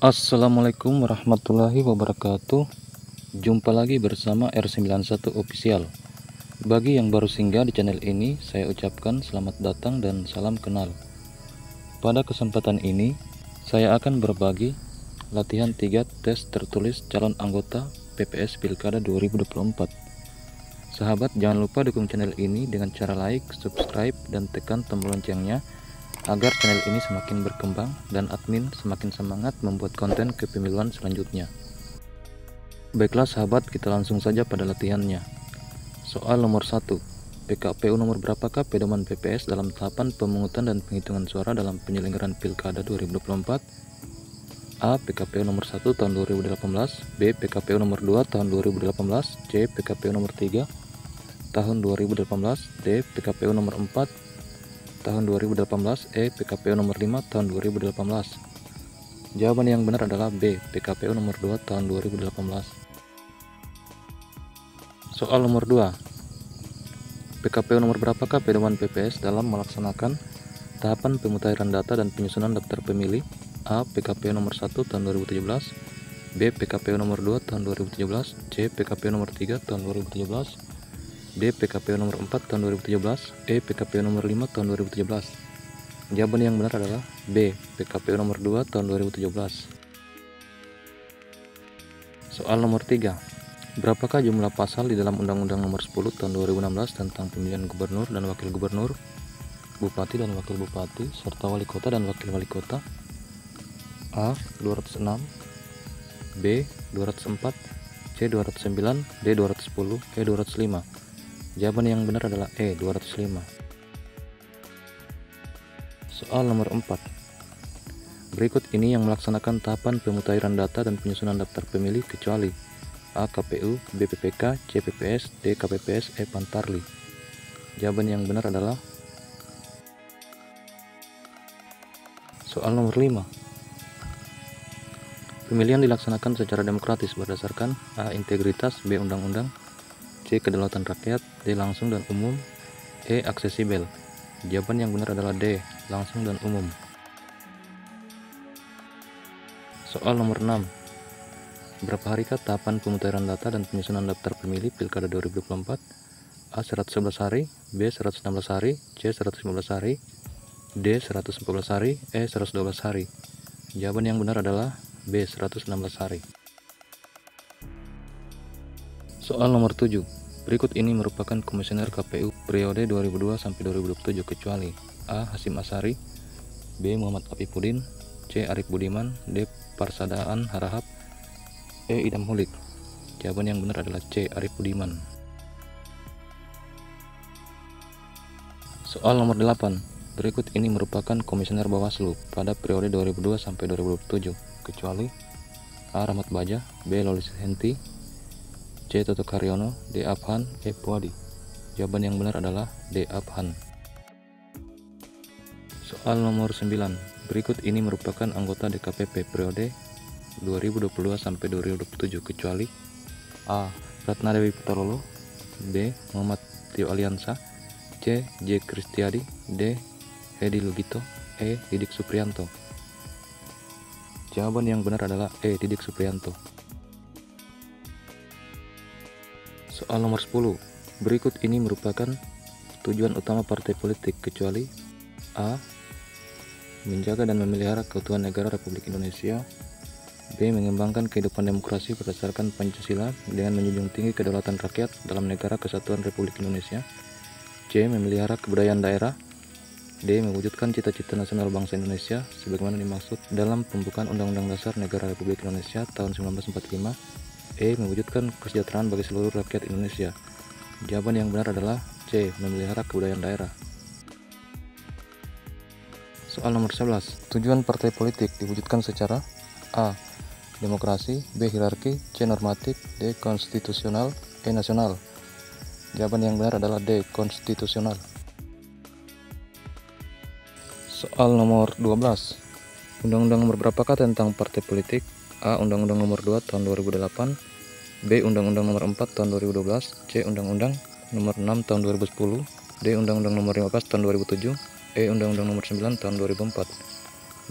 Assalamualaikum warahmatullahi wabarakatuh. Jumpa lagi bersama R91 Official. Bagi yang baru singgah di channel ini, saya ucapkan selamat datang dan salam kenal. Pada kesempatan ini, saya akan berbagi latihan 3 tes tertulis calon anggota PPS Pilkada 2024. Sahabat, jangan lupa dukung channel ini dengan cara like, subscribe, dan tekan tombol loncengnya agar channel ini semakin berkembang dan admin semakin semangat membuat konten kepemiluan selanjutnya. Baiklah sahabat, kita langsung saja pada latihannya. Soal nomor 1. PKPU nomor berapakah pedoman PPS dalam tahapan pemungutan dan penghitungan suara dalam penyelenggaraan Pilkada 2024? A. PKPU nomor 1 tahun 2018, B. PKPU nomor 2 tahun 2018, C. PKPU nomor 3 tahun 2018, D. PKPU nomor 4 tahun 2018, E. PKPU nomor 5 tahun 2018. Jawaban yang benar adalah B. PKPU nomor 2 tahun 2018. Soal nomor 2. PKPU nomor berapakah pedoman PPS dalam melaksanakan tahapan pemutahiran data dan penyusunan daftar pemilih? A. PKPU nomor 1 tahun 2017, B. PKPU nomor 2 tahun 2017, C. PKPU nomor 3 tahun 2017, D. PKPU nomor 4 tahun 2017, E. PKPU nomor 5 tahun 2017. Jawaban yang benar adalah B. PKPU nomor 2 tahun 2017. Soal nomor 3. Berapakah jumlah pasal di dalam Undang-Undang nomor 10 tahun 2016 tentang pemilihan gubernur dan wakil gubernur, bupati dan wakil bupati, serta wali kota dan wakil wali kota? A. 206, B. 204, C. 209, D. 210, E. 205. Jawaban yang benar adalah E. 205. Soal nomor 4. Berikut ini yang melaksanakan tahapan pemutahiran data dan penyusunan daftar pemilih kecuali A. KPU, B. PPK, C. PPS, D. KPPS, E. Pantarli. Jawaban yang benar adalah soal nomor 5. Pemilihan dilaksanakan secara demokratis berdasarkan A. Integritas, B. Undang-undang, C. Kedaulatan rakyat, D. Langsung dan umum, E. Aksesibel. Jawaban yang benar adalah D. Langsung dan umum. Soal nomor 6. Berapa harikah tahapan pemutahiran data dan penyusunan daftar pemilih Pilkada 2024? A. 111 hari, B. 116 hari, C. 115 hari, D. 114 hari, E. 112 hari. Jawaban yang benar adalah B. 116 hari. Soal nomor 7. Berikut ini merupakan komisioner KPU periode 2002 sampai 2027 kecuali A. Hasyim Asyari, B. Muhammad Afifuddin, C. Arief Budiman, D. Parsadaan Harahap, E. Idham Holik. Jawaban yang benar adalah C. Arief Budiman. Soal nomor 8. Berikut ini merupakan komisioner Bawaslu pada periode 2002 sampai 2027 kecuali A. Rahmat Baja, B. Lolis Henti, C. Toto Karyono, D. Afhan, E. Puadi. Jawaban yang benar adalah D. Afhan. Soal nomor 9. Berikut ini merupakan anggota DKPP periode 2022 sampai 2027 kecuali A. Ratna Dewi Pitaloka, B. Muhammad Tio Aliansa, C. J. Kristiadi, D. Hedi Lugito, E. Didik Supriyanto. Jawaban yang benar adalah E. Didik Supriyanto. Soal nomor 10. Berikut ini merupakan tujuan utama partai politik kecuali A. Menjaga dan memelihara keutuhan negara Republik Indonesia, B. Mengembangkan kehidupan demokrasi berdasarkan Pancasila dengan menjunjung tinggi kedaulatan rakyat dalam negara kesatuan Republik Indonesia, C. Memelihara kebudayaan daerah, D. Mewujudkan cita-cita nasional bangsa Indonesia sebagaimana dimaksud dalam pembukaan Undang-Undang Dasar Negara Republik Indonesia tahun 1945, E. Mewujudkan kesejahteraan bagi seluruh rakyat Indonesia. Jawaban yang benar adalah C. Memelihara kebudayaan daerah. Soal nomor 11. Tujuan partai politik diwujudkan secara A. Demokrasi, B. Hierarki, C. Normatif, D. Konstitusional, E. Nasional. Jawaban yang benar adalah D. Konstitusional. Soal nomor 12. Undang-undang nomor berapakah tentang partai politik? A. Undang-Undang nomor 2 tahun 2008, B. Undang-Undang nomor 4 tahun 2012, C. Undang-Undang nomor 6 tahun 2010, D. Undang-Undang nomor 15 tahun 2007, E. Undang-Undang nomor 9 tahun 2004.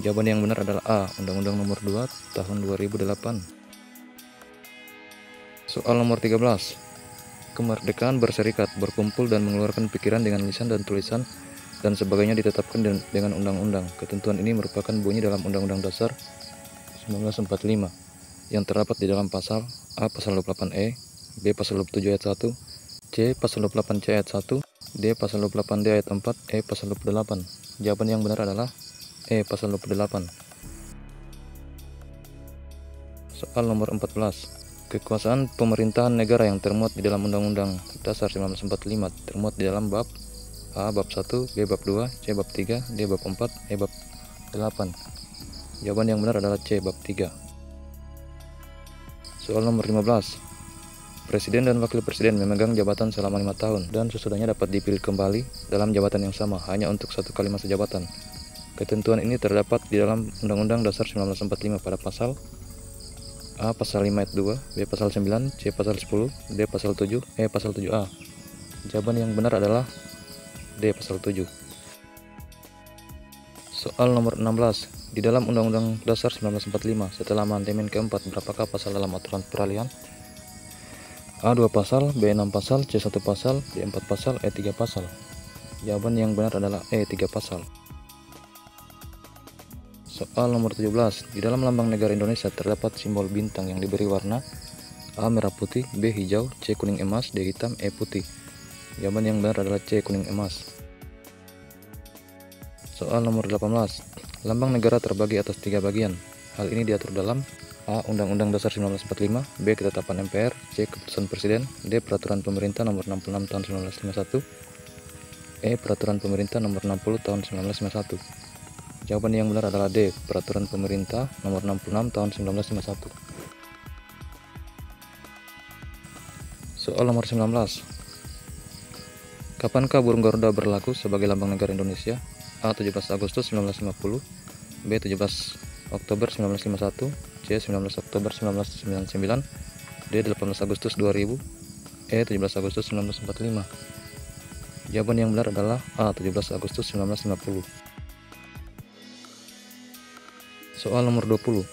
Jawaban yang benar adalah A. Undang-Undang Nomor 2 Tahun 2008. Soal nomor 13. Kemerdekaan berserikat, berkumpul dan mengeluarkan pikiran dengan lisan dan tulisan dan sebagainya ditetapkan dengan undang-undang. Ketentuan ini merupakan bunyi dalam Undang-Undang Dasar 1945 yang terdapat di dalam pasal A. Pasal 28E, B. Pasal 27 ayat 1, C. Pasal 28C ayat 1, D. Pasal 28D ayat 4, E. Pasal 28. Jawaban yang benar adalah E. Pasal 28. Soal nomor 14. Kekuasaan pemerintahan negara yang termuat di dalam Undang-Undang Dasar 1945 termuat di dalam bab A. Bab 1, B. Bab 2, C. Bab 3, D. Bab 4, E. Bab 8. Jawaban yang benar adalah C. Bab 3. Soal nomor 15. Presiden dan Wakil Presiden memegang jabatan selama 5 tahun dan sesudahnya dapat dipilih kembali dalam jabatan yang sama hanya untuk 1 kali masa jabatan. Ketentuan ini terdapat di dalam Undang-Undang Dasar 1945 pada pasal A. Pasal 5 ayat 2, B. Pasal 9, C. Pasal 10, D. Pasal 7, E. Pasal 7A. Jawaban yang benar adalah D. Pasal 7. Soal nomor 16. Di dalam Undang-Undang Dasar 1945 setelah amandemen keempat, berapakah pasal dalam aturan peralihan? A. 2 pasal, B. 6 pasal, C. 1 pasal, D. 4 pasal, E. 3 pasal. Jawaban yang benar adalah E. 3 pasal. Soal nomor 17. Di dalam lambang negara Indonesia terdapat simbol bintang yang diberi warna A. Merah putih, B. Hijau, C. Kuning emas, D. Hitam, E. Putih. Jawaban yang benar adalah C. Kuning emas. Soal nomor 18. Lambang negara terbagi atas 3 bagian. Hal ini diatur dalam A. Undang-Undang Dasar 1945, B. Ketetapan MPR, C. Keputusan Presiden, D. Peraturan Pemerintah Nomor 66 Tahun 1951, E. Peraturan Pemerintah Nomor 60 Tahun 1951. Jawaban yang benar adalah D. Peraturan Pemerintah Nomor 66 Tahun 1951. Soal nomor 19. Kapankah burung Garuda berlaku sebagai lambang negara Indonesia? A. 17 Agustus 1950, B. 17 Oktober 1951, C. 19 Oktober 1999, D. 18 Agustus 2000, E. 17 Agustus 1945. Jawaban yang benar adalah A. 17 Agustus 1950. Soal nomor 20.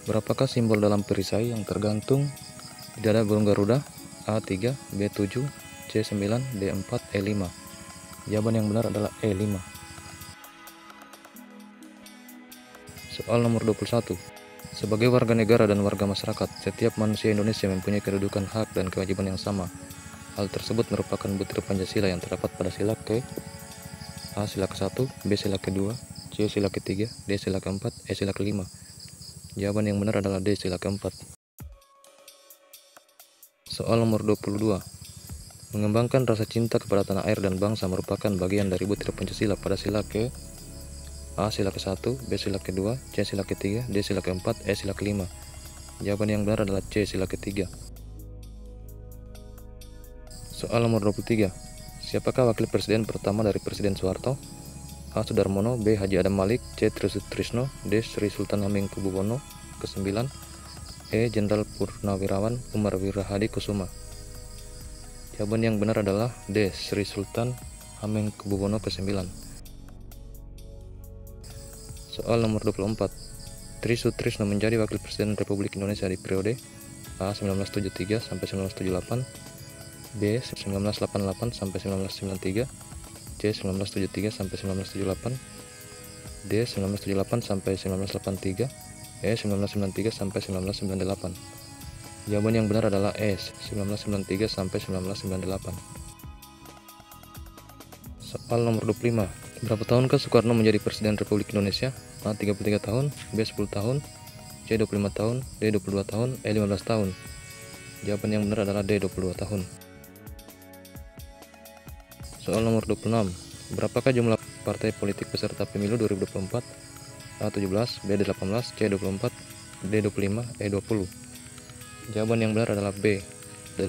Berapakah simbol dalam perisai yang tergantung di dada burung Garuda? A. 3, B. 7, C. 9, D. 4, E. 5. Jawaban yang benar adalah E. 5. Soal nomor 21. Sebagai warga negara dan warga masyarakat, setiap manusia Indonesia mempunyai kedudukan, hak, dan kewajiban yang sama. Hal tersebut merupakan butir Pancasila yang terdapat pada sila ke A. Sila ke-1, B. Sila ke-2, C. Sila ke-3, D. Sila ke-4, E. Sila ke-5. Jawaban yang benar adalah D. Sila ke-4. Soal nomor 22. Mengembangkan rasa cinta kepada tanah air dan bangsa merupakan bagian dari butir Pancasila pada sila ke A. Sila ke-1, B. Sila ke-2, C. Sila ke-3, D. Sila ke-4, E. Sila ke-5. Jawaban yang benar adalah C. Sila ke-3. Soal nomor 23. Siapakah wakil presiden pertama dari Presiden Soeharto? A. Sudarmono, B. Haji Adam Malik, C. Tri Sutrisno, D. Sri Sultan Hamengkubuwono ke-9, E. Jenderal Purnawirawan Umar Wirahadi Kusuma. Jawaban yang benar adalah D. Sri Sultan Hamengkubuwono ke-9. Soal nomor 24. Tri Sutrisno menjadi Wakil Presiden Republik Indonesia di periode A. 1973 sampai 1978, B. 1988 sampai 1993, C. 1973 sampai 1978, D. 1978 sampai 1983, E. 1993 sampai 1998. Jawaban yang benar adalah E. 1993 sampai 1998. Soal nomor 25. Berapa tahunkah Soekarno menjadi Presiden Republik Indonesia? A. 33 tahun, B. 10 tahun, C. 25 tahun, D. 22 tahun, E. 15 tahun. Jawaban yang benar adalah D. 22 tahun. Soal nomor 26. Berapakah jumlah partai politik peserta pemilu 2024? A. 17, B. 18, C. 24, D. 25, E. 20. Jawaban yang benar adalah B. 18.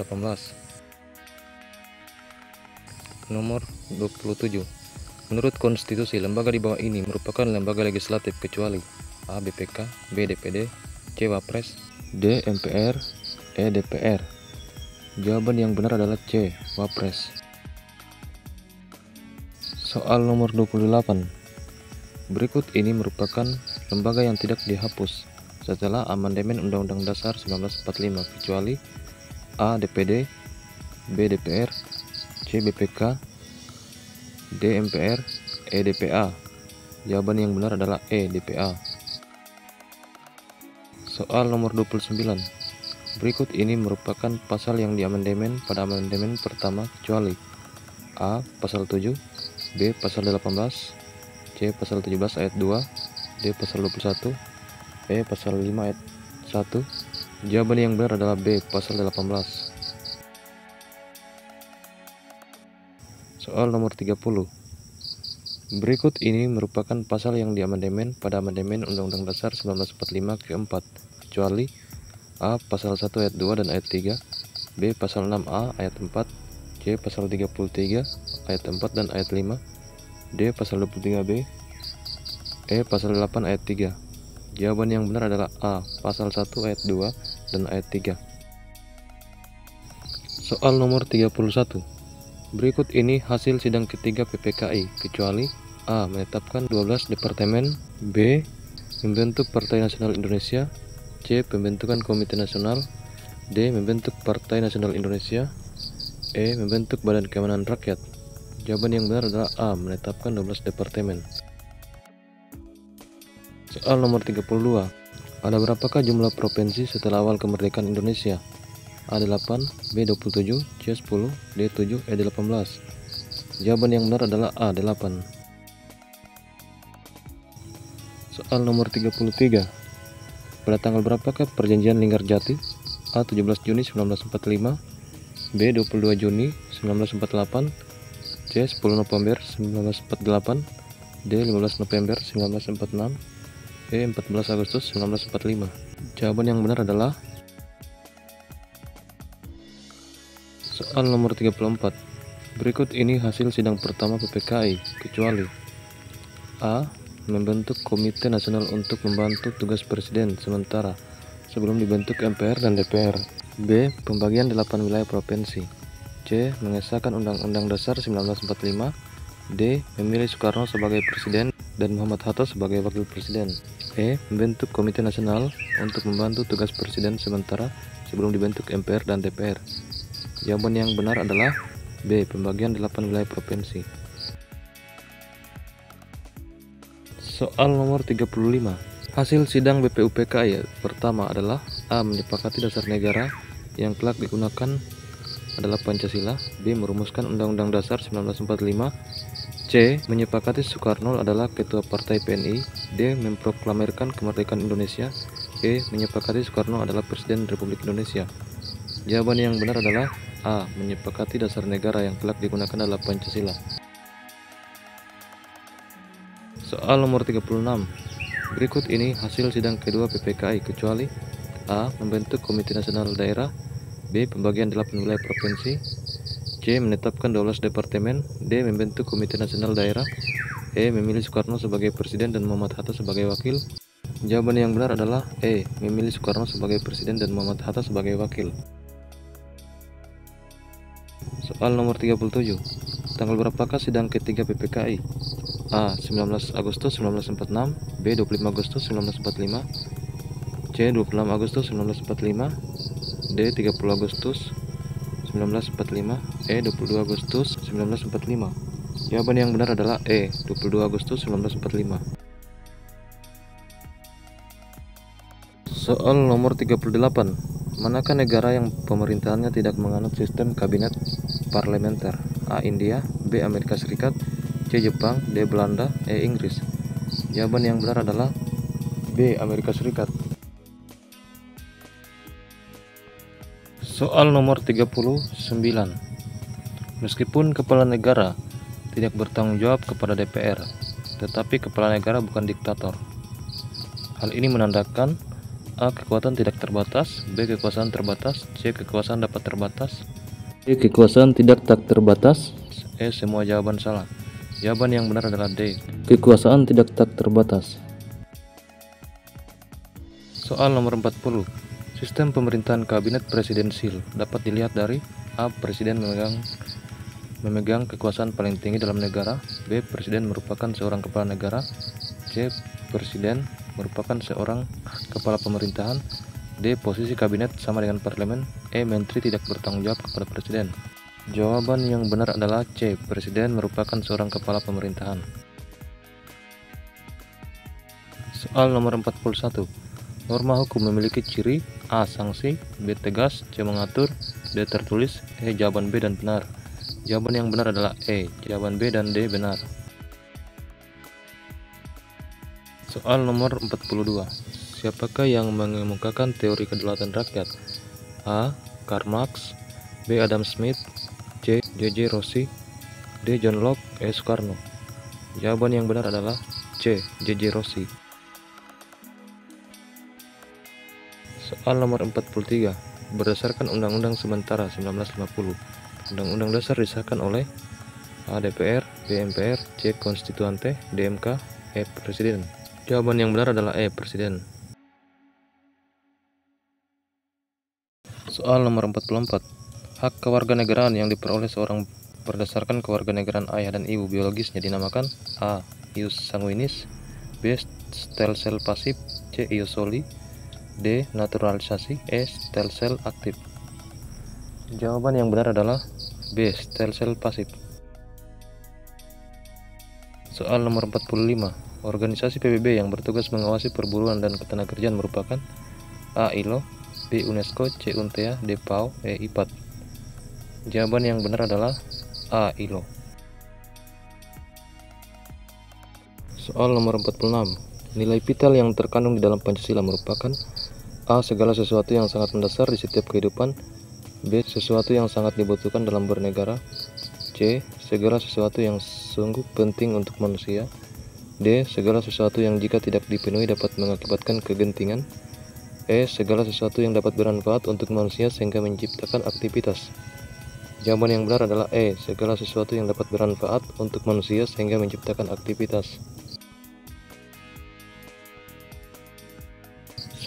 Nomor 27. Menurut konstitusi, lembaga di bawah ini merupakan lembaga legislatif kecuali A. BPK, B. DPD, C. Wapres, D. MPR, E. DPR. Jawaban yang benar adalah C. Wapres. Soal nomor 28. Berikut ini merupakan lembaga yang tidak dihapus setelah amandemen Undang-Undang Dasar 1945 kecuali A. DPD, B. DPR, C. BPK, D. MPR, E. DPA. Jawaban yang benar adalah E. DPA. Soal nomor 29. Berikut ini merupakan pasal yang diamandemen pada amandemen pertama kecuali A. Pasal 7, B. Pasal 18, C. Pasal 17 ayat 2, D. Pasal 21, E. Pasal 5 ayat 1. Jawaban yang benar adalah B. Pasal 18. Soal nomor 30. Berikut ini merupakan pasal yang diamandemen pada amandemen Undang-Undang Dasar 1945 keempat kecuali A. Pasal 1 ayat 2 dan ayat 3, B. Pasal 6A ayat 4, C. Pasal 33 ayat 4 dan ayat 5, D. Pasal 23B, E. Pasal 8 ayat 3. Jawaban yang benar adalah A. Pasal 1 ayat 2 dan ayat 3. Soal nomor 31. Berikut ini hasil sidang ketiga PPKI kecuali A. Menetapkan 12 departemen, B. Membentuk Partai Nasional Indonesia, C. Pembentukan Komite Nasional, D. Membentuk Partai Nasional Indonesia, E. Membentuk Badan Keamanan Rakyat. Jawaban yang benar adalah A. Menetapkan 12 departemen. Soal nomor 32. Ada berapakah jumlah provinsi setelah awal kemerdekaan Indonesia? A8, B27, C10, D7, E18. Jawaban yang benar adalah A8. Soal nomor 33. Pada tanggal berapakah perjanjian Linggarjati? A17 Juni 1945, B22 Juni 1948, C10 November 1948, D15 November 1946, E14 Agustus 1945. Jawaban yang benar adalah soal nomor 34. Berikut ini hasil sidang pertama PPKI kecuali A. Membentuk Komite Nasional untuk membantu tugas Presiden sementara sebelum dibentuk MPR dan DPR, B. Pembagian 8 wilayah provinsi, C. Mengesahkan Undang-Undang Dasar 1945, D. Memilih Soekarno sebagai Presiden dan Muhammad Hatta sebagai Wakil Presiden, E. Membentuk Komite Nasional untuk membantu tugas Presiden sementara sebelum dibentuk MPR dan DPR. Jawaban yang benar adalah B. Pembagian 8 wilayah provinsi. Soal nomor 35. Hasil sidang BPUPKI pertama adalah A. Menyepakati dasar negara yang kelak digunakan adalah Pancasila, B. Merumuskan Undang-Undang Dasar 1945, C. Menyepakati Soekarno adalah Ketua Partai PNI, D. Memproklamirkan kemerdekaan Indonesia, E. Menyepakati Soekarno adalah Presiden Republik Indonesia. Jawaban yang benar adalah A. Menyepakati dasar negara yang kelak digunakan adalah Pancasila. Soal nomor 36. Berikut ini hasil sidang kedua PPKI kecuali A. Membentuk Komite Nasional Daerah, B. Pembagian 8 wilayah provinsi, C. Menetapkan 12 departemen, D. Membentuk Komite Nasional Daerah, E. Memilih Soekarno sebagai Presiden dan Muhammad Hatta sebagai Wakil. Jawaban yang benar adalah E. Memilih Soekarno sebagai Presiden dan Muhammad Hatta sebagai Wakil. Soal nomor 37. Tanggal berapakah sidang ketiga PPKI? A. 19 Agustus 1946, B. 25 Agustus 1945, C. 26 Agustus 1945, D. 30 Agustus 1945, E. 22 Agustus 1945. Jawaban yang benar adalah E. 22 Agustus 1945. Soal nomor 38. Manakah negara yang pemerintahannya tidak menganut sistem kabinet parlementer? A. India, B. Amerika Serikat, C. Jepang, D. Belanda, E. Inggris. Jawaban yang benar adalah B. Amerika Serikat. Soal nomor 39. Meskipun kepala negara tidak bertanggung jawab kepada DPR, tetapi kepala negara bukan diktator. Hal ini menandakan A. Kekuasaan tidak terbatas, B. Kekuasaan terbatas, C. Kekuasaan dapat terbatas, D. Kekuasaan tidak tak terbatas, E. Semua jawaban salah. Jawaban yang benar adalah D. Kekuasaan tidak tak terbatas. Soal nomor 40. Sistem pemerintahan kabinet presidensil dapat dilihat dari A. Presiden memegang kekuasaan paling tinggi dalam negara, B. Presiden merupakan seorang kepala negara, C. Presiden merupakan seorang kepala pemerintahan. D. Posisi kabinet sama dengan parlemen. E. Menteri tidak bertanggung jawab kepada presiden. Jawaban yang benar adalah C. Presiden merupakan seorang kepala pemerintahan. Soal nomor 41. Norma hukum memiliki ciri A. Sanksi, B. Tegas, C. Mengatur, D. Tertulis, E. Jawaban B dan benar. Jawaban yang benar adalah E. Jawaban B dan D benar. Soal nomor 42. Siapakah yang mengemukakan teori kedaulatan rakyat? A. Karl Marx, B. Adam Smith, C. J.J. Rossi, D. John Locke, E. Soekarno. Jawaban yang benar adalah C. J.J. Rossi. Soal nomor 43. Berdasarkan Undang-Undang Sementara 1950, Undang-Undang Dasar disahkan oleh A. DPR, B. MPR, C. Konstituante, D. MK, E. Presiden. Jawaban yang benar adalah E. Presiden. Soal nomor 44. Hak kewarganegaraan yang diperoleh seorang berdasarkan kewarganegaraan ayah dan ibu biologisnya dinamakan A. Ius sanguinis, B. Stel sel pasif, C. Ius soli, D. Naturalisasi, E. Stel sel aktif. Jawaban yang benar adalah B. Stel sel pasif. Soal nomor 45. Organisasi PBB yang bertugas mengawasi perburuan dan ketenagakerjaan merupakan A. ILO, B. UNESCO, C. UNTEA, D. PAO, E. IPAT. Jawaban yang benar adalah A. ILO. Soal nomor 46. Nilai vital yang terkandung di dalam Pancasila merupakan A. Segala sesuatu yang sangat mendasar di setiap kehidupan, B. Sesuatu yang sangat dibutuhkan dalam bernegara, C. Segala sesuatu yang sungguh penting untuk manusia, D. Segala sesuatu yang jika tidak dipenuhi dapat mengakibatkan kegentingan, E. Segala sesuatu yang dapat bermanfaat untuk manusia sehingga menciptakan aktivitas. Jawaban yang benar adalah E. Segala sesuatu yang dapat bermanfaat untuk manusia sehingga menciptakan aktivitas.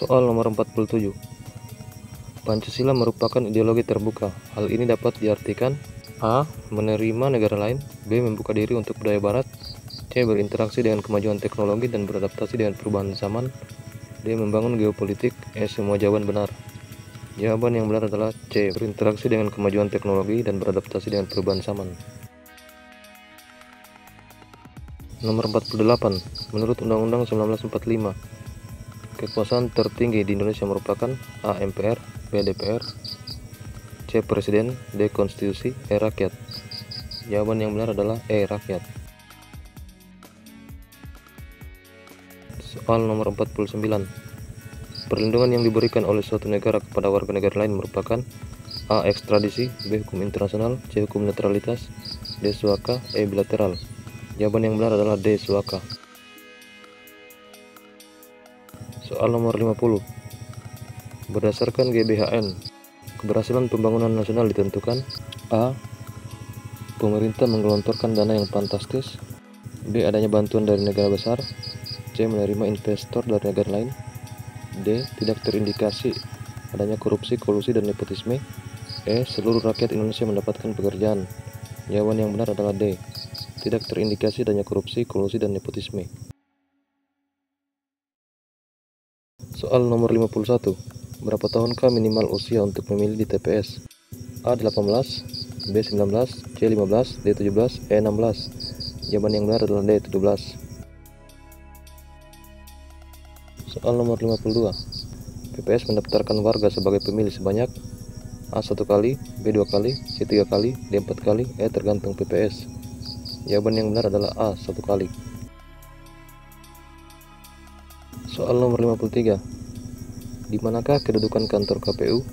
Soal nomor 47. Pancasila merupakan ideologi terbuka. Hal ini dapat diartikan A. Menerima negara lain, B. Membuka diri untuk budaya barat, C. Berinteraksi dengan kemajuan teknologi dan beradaptasi dengan perubahan zaman, D. Membangun geopolitik, E. Semua jawaban benar. Jawaban yang benar adalah C. Berinteraksi dengan kemajuan teknologi dan beradaptasi dengan perubahan zaman. Nomor 48. Menurut Undang-Undang 1945, kekuasaan tertinggi di Indonesia merupakan A. MPR, B. DPR, C. Presiden, D. Konstitusi, E. Rakyat. Jawaban yang benar adalah E. Rakyat. Soal nomor 49. Perlindungan yang diberikan oleh suatu negara kepada warga negara lain merupakan A. Ekstradisi, B. Hukum internasional, C. Hukum netralitas, D. Suaka, E. Bilateral. Jawaban yang benar adalah D. Suaka. Soal nomor 50. Berdasarkan GBHN, keberhasilan pembangunan nasional ditentukan A. Pemerintah menggelontorkan dana yang fantastis, B. Adanya bantuan dari negara besar, C. Menerima investor dari negara lain, D. Tidak terindikasi adanya korupsi, kolusi, dan nepotisme, E. Seluruh rakyat Indonesia mendapatkan pekerjaan. Jawaban yang benar adalah D. Tidak terindikasi adanya korupsi, kolusi, dan nepotisme. Soal nomor 51. Berapa tahunkah minimal usia untuk memilih di TPS? A. 18, B. 19, C. 15, D. 17, E. 16. Jawaban yang benar adalah D. 17. Soal nomor 52. PPS mendaftarkan warga sebagai pemilih sebanyak A. 1 kali, B. 2 kali, C. 3 kali, D. 4 kali, E. Tergantung PPS. Jawaban yang benar adalah A. 1 kali. Soal nomor 53. Di manakah kedudukan kantor KPU?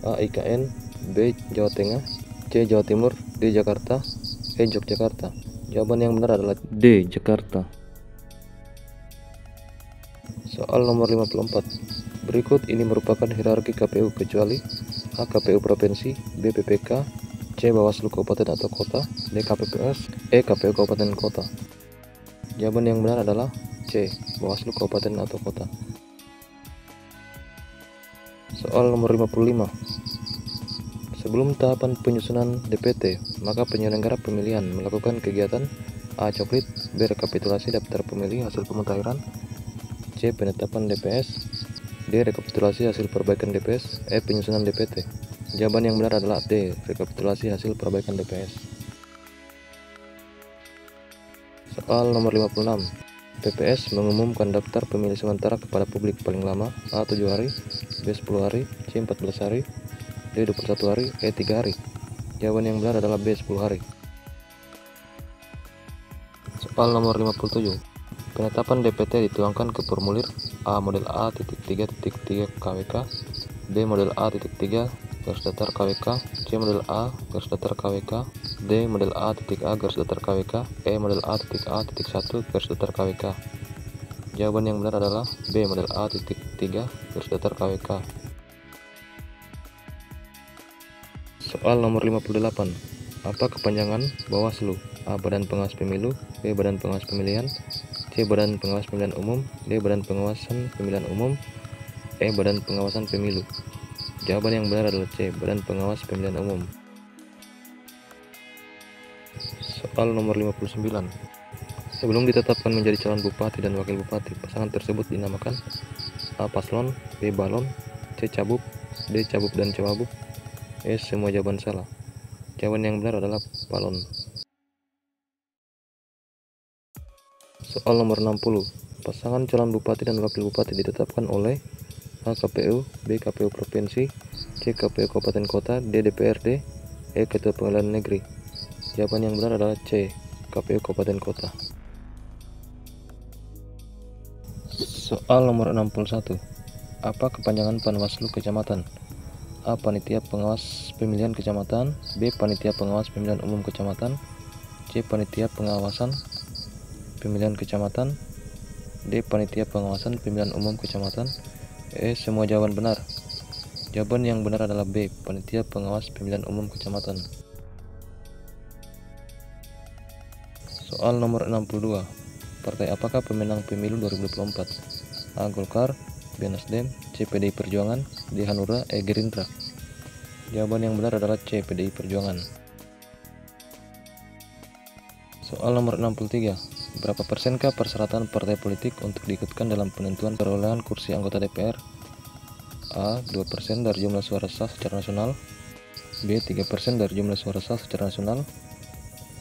A. IKN, B. Jawa Tengah, C. Jawa Timur, D. Jakarta, E. Yogyakarta. Jawaban yang benar adalah D. Jakarta. Soal nomor 54. Berikut ini merupakan hierarki KPU kecuali A. KPU Provinsi, B. PPK, C. Bawaslu Kabupaten atau Kota, D. KPPS, E. KPU Kabupaten Kota. Jawaban yang benar adalah C. Bawaslu Kabupaten atau Kota. Soal nomor 55. Sebelum tahapan penyusunan DPT, maka penyelenggara pemilihan melakukan kegiatan A. Coklit, B. Rekapitulasi daftar pemilih hasil pemutahiran, C. Penetapan DPS, D. Rekapitulasi hasil perbaikan DPS, E. Penyusunan DPT. Jawaban yang benar adalah D. Rekapitulasi hasil perbaikan DPS. Soal nomor 56. PPS mengumumkan daftar pemilih sementara kepada publik paling lama A. 7 hari, B. 10 hari, C. 14 hari, D. 21 hari, E. 3 hari. Jawaban yang benar adalah B. 10 hari. Soal nomor 57. Penetapan DPT dituangkan ke formulir A model A.3.3 KWK, B model A.3 garis datar KWK, C model A garis datar KWK, D model A garis datar KWK, E model A.1 garis datar KWK. Jawaban yang benar adalah B model A.3 garis datar KWK. Soal nomor 58. Apa kepanjangan Bawaslu? A. Badan Pengawas Pemilu, B. Badan Pengawas Pemilihan, C. Badan Pengawas Pemilihan Umum, D. Badan Pengawasan Pemilihan Umum, E. Badan Pengawasan Pemilu. Jawaban yang benar adalah C. Badan Pengawas Pemilihan Umum. Soal nomor 59. Sebelum ditetapkan menjadi calon bupati dan wakil bupati, pasangan tersebut dinamakan A. Paslon, B. Balon, C. Cabub, D. Cabub dan Cawabub, E. Semua jawaban salah. Jawaban yang benar adalah balon. Soal nomor 60. Pasangan calon bupati dan wakil bupati ditetapkan oleh A. KPU, B. KPU Provinsi, C. KPU Kabupaten Kota, D. DPRD, E. Ketua Pengadilan Negeri. Jawaban yang benar adalah C. KPU Kabupaten Kota. Soal nomor 61. Apa kepanjangan Panwaslu Kecamatan? A. Panitia Pengawas Pemilihan Kecamatan, B. Panitia Pengawas Pemilihan Umum Kecamatan, C. Panitia Pengawasan Pemilihan Kecamatan, D. Panitia Pengawasan Pemilihan Umum Kecamatan, E. Semua jawaban benar. Jawaban yang benar adalah B. Panitia Pengawas Pemilihan Umum Kecamatan. Soal nomor 62. Partai apakah pemenang pemilu 2024? A. Golkar, B. Nasdem, C. PDI Perjuangan, D. Hanura, E. Gerindra. Jawaban yang benar adalah C. PDI Perjuangan. Soal nomor 63. Berapa persenkah persyaratan partai politik untuk diikutkan dalam penentuan perolehan kursi anggota DPR? A. 2% dari jumlah suara sah secara nasional, B. 3% dari jumlah suara sah secara nasional,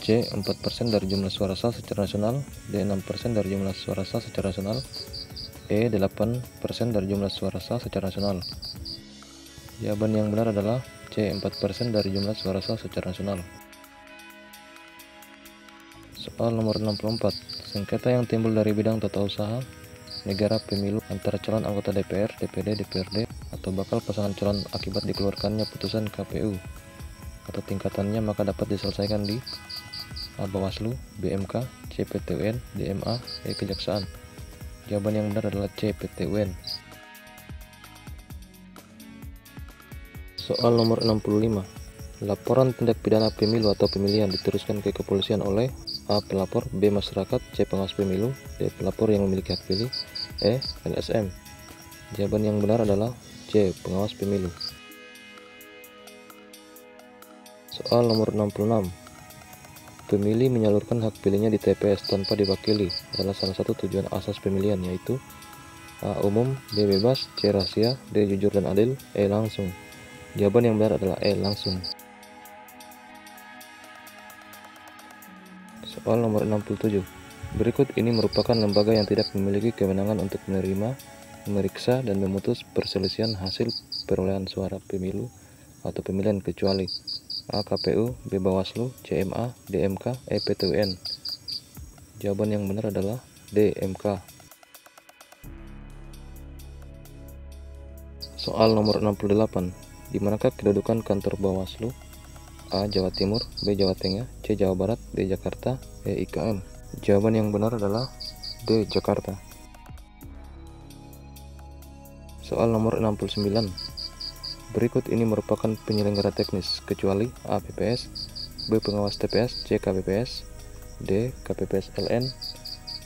C. 4% dari jumlah suara sah secara nasional, D. 6% dari jumlah suara sah secara nasional, E. 8% dari jumlah suara sah secara nasional. Jawaban yang benar adalah C. 4% dari jumlah suara sah secara nasional. Soal nomor 64. Sengketa yang timbul dari bidang tata usaha negara pemilu antara calon anggota DPR, DPD, DPRD, atau bakal pasangan calon akibat dikeluarkannya putusan KPU atau tingkatannya maka dapat diselesaikan di A. Bawaslu, B. MK, C. PT UN, D. MA, E. Kejaksaan. Jawaban yang benar adalah C. PT UN. Soal nomor 65. Laporan tindak pidana pemilu atau pemilihan diteruskan ke kepolisian oleh A. Pelapor, B. Masyarakat, C. Pengawas pemilu, D. Pelapor yang memiliki hak pilih, E. LSM. Jawaban yang benar adalah C. Pengawas pemilu. Soal nomor 66. Pemilih menyalurkan hak pilihnya di TPS tanpa diwakili adalah salah satu tujuan asas pemilihan, yaitu A. Umum, B. Bebas, C. Rahasia, D. Jujur dan adil, E. Langsung. Jawaban yang benar adalah E. Langsung. Soal nomor 67. Berikut ini merupakan lembaga yang tidak memiliki kewenangan untuk menerima, memeriksa, dan memutus perselisihan hasil perolehan suara pemilu atau pemilihan kecuali A. KPU, B. Bawaslu, C. MA, D. MK, E. PT UN. Jawaban yang benar adalah D. MK. Soal nomor 68. Di manakah kedudukan kantor Bawaslu? A. Jawa Timur, B. Jawa Tengah, C. Jawa Barat, D. Jakarta, E. IKN. Jawaban yang benar adalah D. Jakarta. Soal nomor 69. Berikut ini merupakan penyelenggara teknis kecuali A. PPS, B. Pengawas TPS, C. KPPS, D. KPPS LN,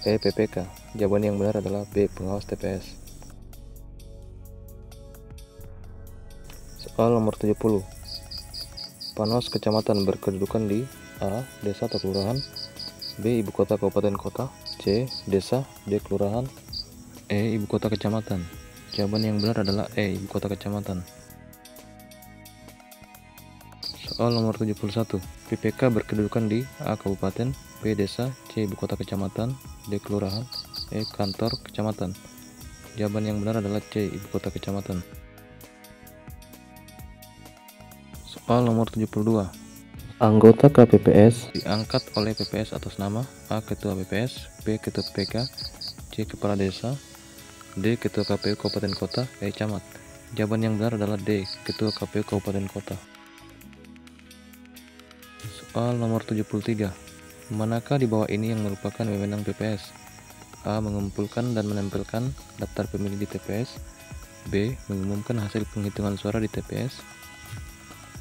E. PPK. Jawaban yang benar adalah B. Pengawas TPS. Soal nomor 70. Panwas kecamatan berkedudukan di A. Desa atau kelurahan, B. Ibu kota kabupaten kota, C. Desa, D. Kelurahan, E. Ibu kota kecamatan. Jawaban yang benar adalah E. Ibu kota kecamatan. Soal nomor 71. PPK berkedudukan di A. Kabupaten, B. Desa, C. Ibu kota kecamatan, D. Kelurahan, E. Kantor kecamatan. Jawaban yang benar adalah C. Ibu kota kecamatan. Soal nomor 72. Anggota KPPS diangkat oleh PPS atas nama A. Ketua PPS, B. Ketua PPK, C. Kepala Desa, D. Ketua KPU Kabupaten Kota, E. Camat. Jawaban yang benar adalah D. Ketua KPU Kabupaten Kota. Soal nomor 73. Manakah di bawah ini yang merupakan wewenang PPS? A. Mengumpulkan dan menempelkan daftar pemilih di TPS, B. Mengumumkan hasil penghitungan suara di TPS,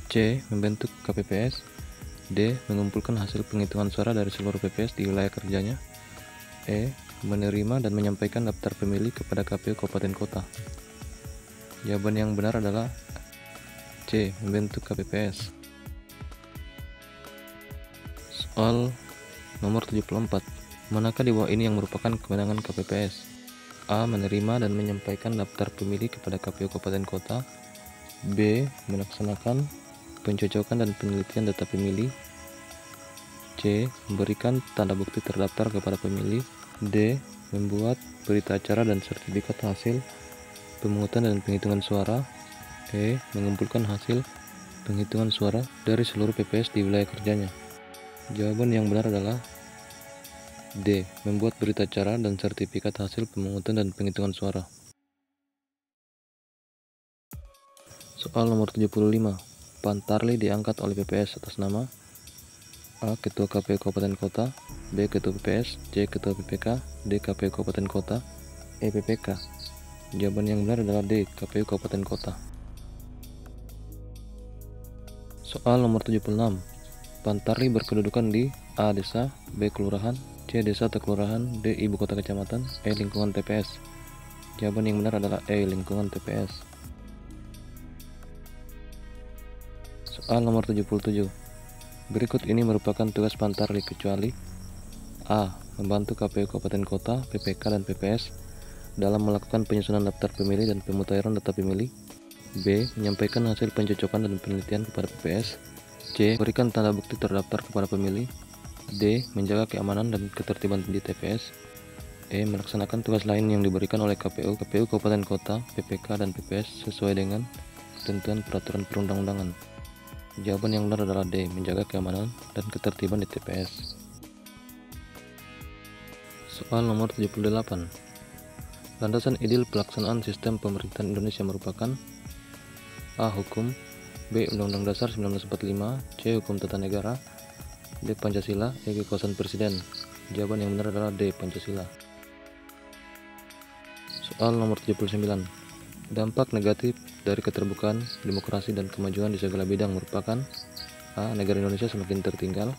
C. Membentuk KPPS, D. Mengumpulkan hasil penghitungan suara dari seluruh PPS di wilayah kerjanya, E. Menerima dan menyampaikan daftar pemilih kepada KPU Kabupaten Kota. Jawaban yang benar adalah C. Membentuk KPPS. Soal nomor 74. Manakah di bawah ini yang merupakan kewenangan KPPS? A. Menerima dan menyampaikan daftar pemilih kepada KPU Kabupaten Kota, B. Melaksanakan pencocokan dan penelitian data pemilih, C. Memberikan tanda bukti terdaftar kepada pemilih, D. Membuat berita acara dan sertifikat hasil pemungutan dan penghitungan suara, E. Mengumpulkan hasil penghitungan suara dari seluruh PPS di wilayah kerjanya. Jawaban yang benar adalah D. Membuat berita acara dan sertifikat hasil pemungutan dan penghitungan suara. Soal nomor 75. Pantarli diangkat oleh PPS atas nama A. Ketua KPU Kabupaten Kota, B. Ketua PPS, C. Ketua PPK, D. KPU Kabupaten Kota, E. PPK. Jawaban yang benar adalah D. KPU Kabupaten Kota. Soal nomor 76. Pantarli berkedudukan di A. Desa, B. Kelurahan, C. Desa atau Kelurahan, D. Ibu kota kecamatan, E. Lingkungan TPS. Jawaban yang benar adalah E. Lingkungan TPS. Soal nomor 77. Berikut ini merupakan tugas Pantarli kecuali A. Membantu KPU Kabupaten Kota, PPK dan PPS dalam melakukan penyusunan daftar pemilih dan pemutahiran data pemilih, B. Menyampaikan hasil pencocokan dan penelitian kepada PPS, C. Berikan tanda bukti terdaftar kepada pemilih, D. Menjaga keamanan dan ketertiban di TPS, E. Melaksanakan tugas lain yang diberikan oleh KPU Kabupaten Kota, PPK dan PPS sesuai dengan ketentuan peraturan perundang-undangan. Jawaban yang benar adalah D. Menjaga keamanan dan ketertiban di TPS. Soal nomor 78. Landasan ideal pelaksanaan sistem pemerintahan Indonesia merupakan A. Hukum, B. Undang-Undang Dasar 1945, C. Hukum Tata Negara, D. Pancasila, E. Kekuasaan Presiden. Jawaban yang benar adalah D. Pancasila. Soal nomor 79. Dampak negatif dari keterbukaan, demokrasi, dan kemajuan di segala bidang merupakan A. Negara Indonesia semakin tertinggal,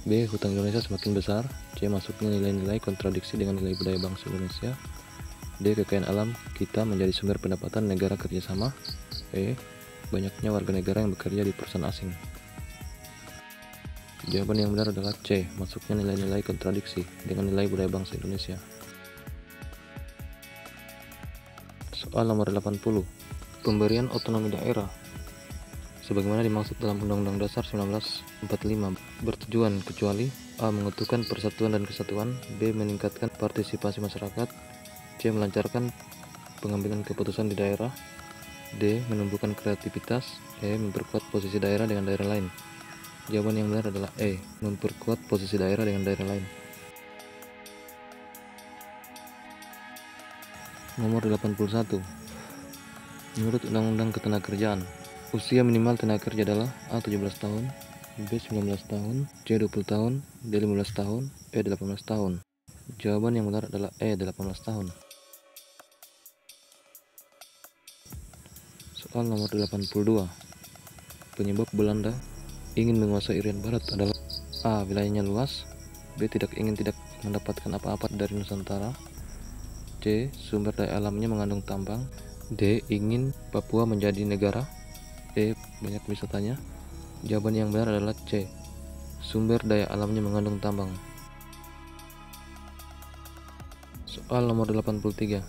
B. Hutang Indonesia semakin besar, C. Masuknya nilai-nilai kontradiksi dengan nilai budaya bangsa Indonesia, D. Kekayaan alam kita menjadi sumber pendapatan negara kerjasama, E. Banyaknya warga negara yang bekerja di perusahaan asing. Jawaban yang benar adalah C. Masuknya nilai-nilai kontradiksi dengan nilai budaya bangsa Indonesia. Soal nomor 80. Pemberian otonomi daerah sebagaimana dimaksud dalam Undang-Undang Dasar 1945 bertujuan kecuali A. Mengukuhkan persatuan dan kesatuan, B. Meningkatkan partisipasi masyarakat, C. Melancarkan pengambilan keputusan di daerah, D. Menumbuhkan kreativitas, E. Memperkuat posisi daerah dengan daerah lain. Jawaban yang benar adalah E. Memperkuat posisi daerah dengan daerah lain. Nomor 81. Menurut Undang-Undang Ketenagakerjaan, usia minimal tenaga kerja adalah A. 17 tahun, B. 19 tahun, C. 20 tahun, D. 15 tahun, E. 18 tahun. Jawaban yang benar adalah E. 18 tahun. Soal nomor 82. Penyebab Belanda ingin menguasai Irian Barat adalah A. Wilayahnya luas, B. Tidak mendapatkan apa-apa dari Nusantara, C. Sumber daya alamnya mengandung tambang, D. Ingin Papua menjadi negara, E. Banyak wisatanya. Jawaban yang benar adalah C. Sumber daya alamnya mengandung tambang. Soal nomor 83.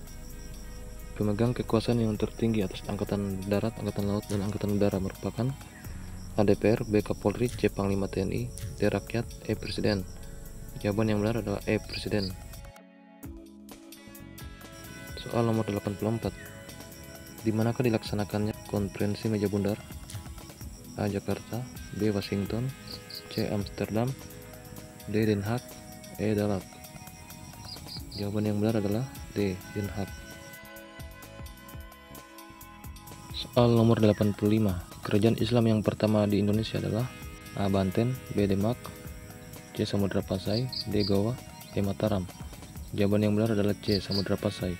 Pemegang kekuasaan yang tertinggi atas Angkatan Darat, Angkatan Laut, dan Angkatan Udara merupakan A. DPR, B. Kapolri, C. Panglima TNI, D. Rakyat, E. Presiden. Jawaban yang benar adalah E. Presiden. Soal nomor 84. Di manakah dilaksanakannya konferensi meja bundar? A. Jakarta, B. Washington, C. Amsterdam, D. Den Haag, E. Dallas. Jawaban yang benar adalah D. Den Haag. Soal nomor 85. Kerajaan Islam yang pertama di Indonesia adalah A. Banten, B. Demak, C. Samudra Pasai, D. Goa, E. Mataram. Jawaban yang benar adalah C. Samudra Pasai.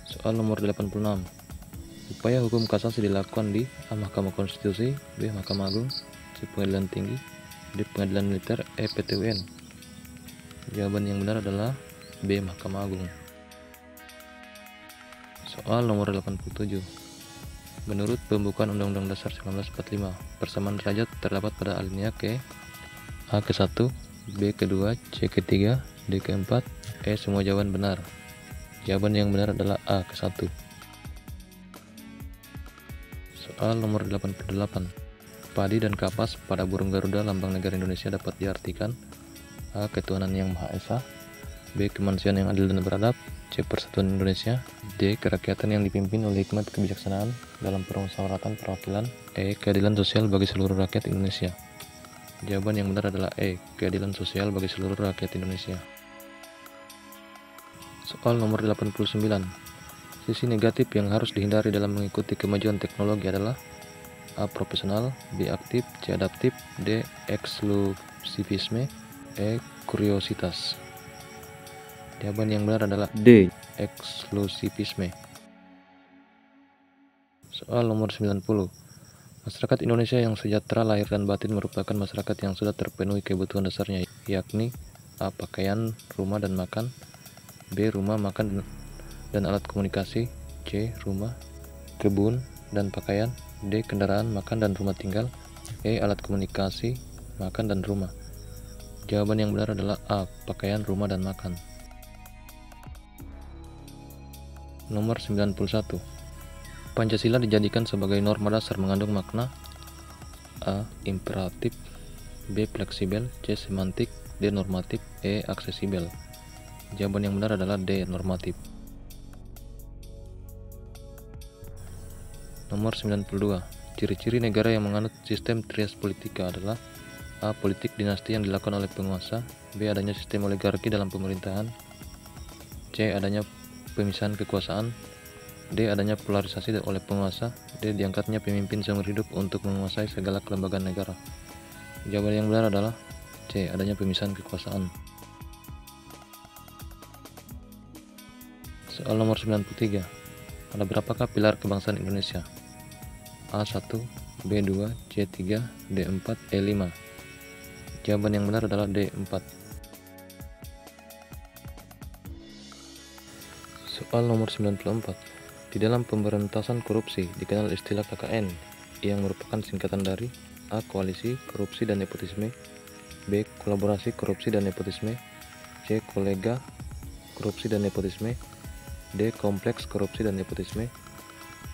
Soal nomor 86. Upaya hukum kasasi dilakukan di A. Mahkamah Konstitusi, B. Mahkamah Agung, C. Pengadilan Tinggi, D. Pengadilan Militer, E. PT UN. Jawaban yang benar adalah B. Mahkamah Agung. Soal nomor 87. Menurut pembukaan Undang-Undang Dasar 1945, persamaan derajat terdapat pada alinea ke A. ke-1, B. ke-2, C. ke-3, D. ke-4, E. semua jawaban benar. Jawaban yang benar adalah A. ke-1. Soal nomor 88. Padi dan kapas pada burung Garuda lambang negara Indonesia dapat diartikan A. ketuhanan yang Maha Esa, B. kemanusiaan yang adil dan beradab, C. persatuan Indonesia, D. kerakyatan yang dipimpin oleh hikmat kebijaksanaan dalam permusyawaratan perwakilan, E. keadilan sosial bagi seluruh rakyat Indonesia. Jawaban yang benar adalah E. keadilan sosial bagi seluruh rakyat Indonesia. Soal nomor 89. Sisi negatif yang harus dihindari dalam mengikuti kemajuan teknologi adalah A. profesional, B. aktif, C. adaptif, D. eksklusivisme, E. kuriositas. Jawaban yang benar adalah D. eksklusivisme. Soal nomor 90. Masyarakat Indonesia yang sejahtera lahir dan batin merupakan masyarakat yang sudah terpenuhi kebutuhan dasarnya, yakni A. pakaian, rumah dan makan, B. rumah, makan dan alat komunikasi, C. rumah, kebun dan pakaian, D. kendaraan, makan dan rumah tinggal, E. alat komunikasi, makan dan rumah. Jawaban yang benar adalah A. pakaian, rumah dan makan. Nomor 91. Pancasila dijadikan sebagai norma dasar mengandung makna A. imperatif, B. fleksibel, C. semantik, D. normatif, E. aksesibel. Jawaban yang benar adalah D. normatif. Nomor 92. Ciri-ciri negara yang menganut sistem trias politika adalah A. politik dinasti yang dilakukan oleh penguasa, B. adanya sistem oligarki dalam pemerintahan, C. adanya pemisahan kekuasaan, D. adanya polarisasi oleh penguasa, D. diangkatnya pemimpin seumur hidup untuk menguasai segala kelembagaan negara. Jawaban yang benar adalah C. adanya pemisahan kekuasaan. Soal nomor 93. Ada berapakah pilar kebangsaan Indonesia? A1, B2, C3, D4, E5. Jawaban yang benar adalah D4. Soal nomor 94. Di dalam pemberantasan korupsi dikenal istilah KKN yang merupakan singkatan dari A. koalisi korupsi dan nepotisme, B. kolaborasi korupsi dan nepotisme, C. kolega korupsi dan nepotisme, D. kompleks korupsi dan nepotisme,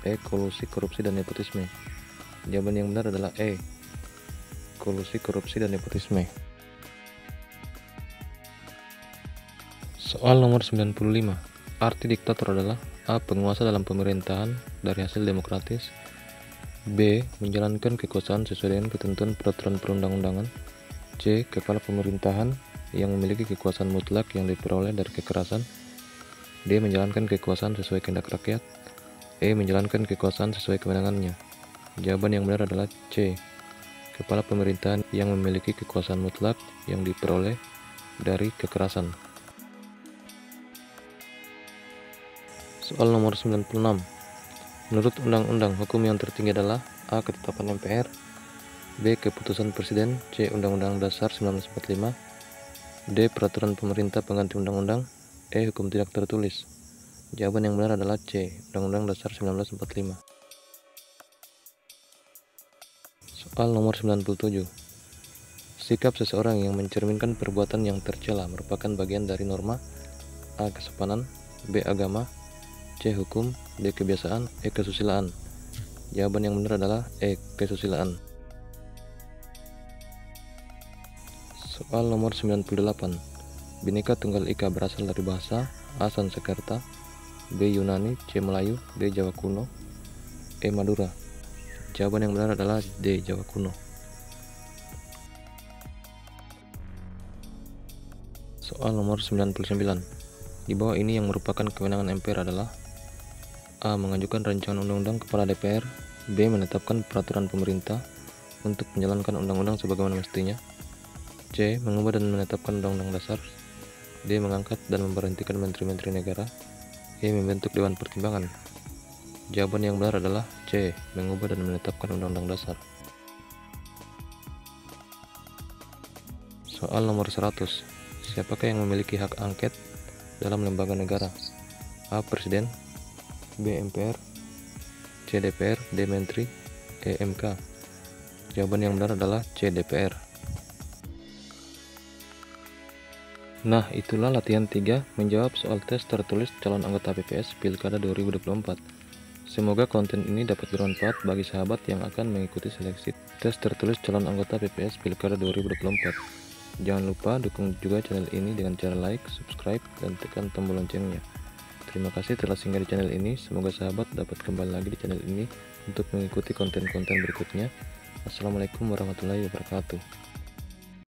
E. kolusi korupsi dan nepotisme. Jawaban yang benar adalah E. kolusi korupsi dan nepotisme. Soal nomor 95. Arti diktator adalah A. penguasa dalam pemerintahan dari hasil demokratis, B. menjalankan kekuasaan sesuai dengan ketentuan peraturan perundang-undangan, C. kepala pemerintahan yang memiliki kekuasaan mutlak yang diperoleh dari kekerasan, D. menjalankan kekuasaan sesuai kehendak rakyat, E. menjalankan kekuasaan sesuai kewenangannya. Jawaban yang benar adalah C. kepala pemerintahan yang memiliki kekuasaan mutlak yang diperoleh dari kekerasan. Soal nomor 96. Menurut Undang-Undang, hukum yang tertinggi adalah A. ketetapan MPR, B. keputusan Presiden, C. Undang-Undang Dasar 1945, D. peraturan pemerintah pengganti undang-undang, E. hukum tidak tertulis. Jawaban yang benar adalah C. Undang-Undang Dasar 1945. Soal nomor 97. Sikap seseorang yang mencerminkan perbuatan yang tercela merupakan bagian dari norma A. Kesopanan, B. Agama, C. Hukum, D. Kebiasaan, E. Kesusilaan. Jawaban yang benar adalah E. Kesusilaan. Soal nomor 98. Bhinneka Tunggal Ika berasal dari bahasa A. Sanskerta, B. Yunani, C. Melayu, D. Jawa kuno, E. Madura. Jawaban yang benar adalah D. Jawa kuno. Soal nomor 99. Di bawah ini yang merupakan kewenangan MPR adalah A. Mengajukan rancangan undang-undang kepada DPR, B. Menetapkan peraturan pemerintah untuk menjalankan undang-undang sebagaimana mestinya, C. Mengubah dan menetapkan undang-undang dasar, D. Mengangkat dan memberhentikan menteri-menteri negara, E. Membentuk Dewan Pertimbangan. Jawaban yang benar adalah C. Mengubah dan menetapkan undang-undang dasar. Soal nomor 100. Siapakah yang memiliki hak angket dalam lembaga negara? A. Presiden, B. MPR, C. DPR, D. Menteri, E. MK. Jawaban yang benar adalah C. DPR. Nah, itulah latihan 3 menjawab soal tes tertulis calon anggota PPS Pilkada 2024. Semoga konten ini dapat bermanfaat bagi sahabat yang akan mengikuti seleksi tes tertulis calon anggota PPS Pilkada 2024. Jangan lupa dukung juga channel ini dengan cara like, subscribe, dan tekan tombol loncengnya. Terima kasih telah singgah di channel ini. Semoga sahabat dapat kembali lagi di channel ini untuk mengikuti konten-konten berikutnya. Assalamualaikum warahmatullahi wabarakatuh.